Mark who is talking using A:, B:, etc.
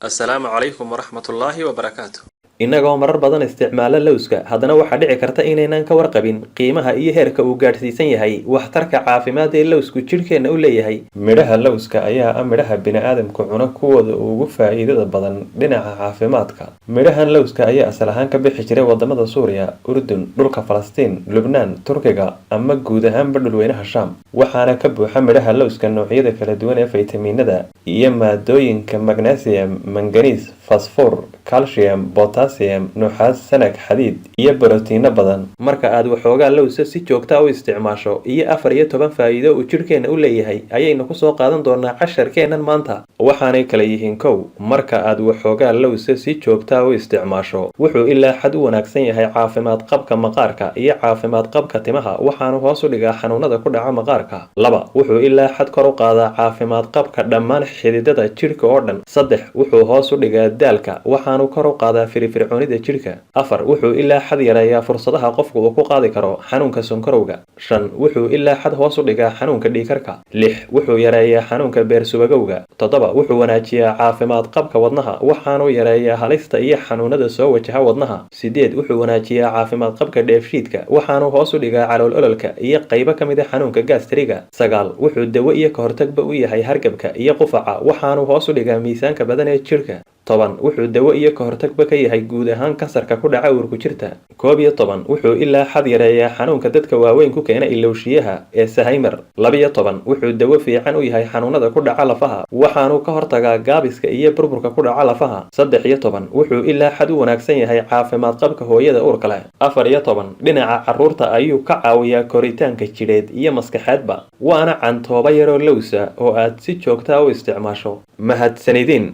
A: السلام عليكم ورحمة الله وبركاته.
B: innagoo marar badan isticmaala lowska haddana waxaa dhici karta inaynan ka warqabin qiimaha iyo heerka uu gaadhsiisan yahay waxtarka caafimaad ee lowsku jidhkeenna u leeyahay. midhaha lowska ayaa ah midhaha bini'aadamku cuno kuwooda ugu faa'iidada badan dhinaca caafimaadka. midhahan lowska ayaa asal ahaan ka bixi jiray wadamada suuriya, urdun, dhulka falastiin, lubnaan, turkiga ama guud ahaanba dhulweynaha shaam. waxaana ka buuxa midhaha lowska noocyada kala duwan ee faytamiinada iyo maadooyinka magnesium, manganiis, fosfor, calcium, potassium, nuxaas, sanag, xadiid iyo borotiino badan. marka aad waxoogaa lowsa si joogta u isticmaasho iyo 14 faa'iido uu jidhkeenna u leeyahay ayaynu ku soo qaadan doonaa casharkeennan maanta. waxaanay kala yihiin kow, marka aad waxoogaa lowsa si joogta u isticmaasho wuxuu ilaa xad u wanaagsan yahay caafimaad qabka maqaarka iyo caafimaad qabka timaha, waxaanu hoos u dhigaa xanuunada ku dhaca maqaarka. laba, wuxuu ilaa xad kor u qaadaa caafimaad qabka dhammaan xididada jidhka oo dhan. saddex, wuxuu hoos u dhigaa daalka, waxaanu kor u qaadaa firfircoonida jidhka. afar, wuxuu ilaa xad yareeyaa fursadaha qofku uu ku qaadi karo xanuunka sonkorowga. shan, wuxuu ilaa xad hoos u dhigaa xanuunka dhiigkarka. lix, wuxuu yareeyaa xanuunka beersubagowga. toddoba, wuxuu wanaajiyaa caafimaad qabka wadnaha, waxaanu yareeyaa halista iyo xanuunada soo wajaha wadnaha. sideed, wuxuu wanaajiyaa caafimaad qabka dheefshiidka, waxaanu hoos u dhigaa calool ololka iyo qaybo ka mid a xanuunka gastriga. sagaal, wuxuu dawo iyo ka hortagba u yahay hargabka iyo qufaca, waxaanu hoos u dhigaa miisaanka badan ee jidhka. toban, wuxuu dawo iyo ka hortagba ka yahay guud ahaan kansarka ku dhaca uurku jirta. koob iyo toban, wuxuu ilaa xad yareeyaa xanuunka dadka waaweyn ku keena ilowshiyaha ee Alzheimer. labiyo toban, wuxuu dawo fiican u yahay xanuunada ku dhaca lafaha, waxaanu ka hortagaa gaabiska iyo burburka ku dhaca lafaha. saddex iyo toban, wuxuu ilaa xad u wanaagsan yahay caafimaad qabka hooyada uurka leh. afar iyo toban, dhinaca carruurta ayuu ka caawiyaa koritaanka jidheed iyo maskaxeedba. waana cantooba yaroo lowsa oo aad si joogta u isticmaasho. mahadsanidin.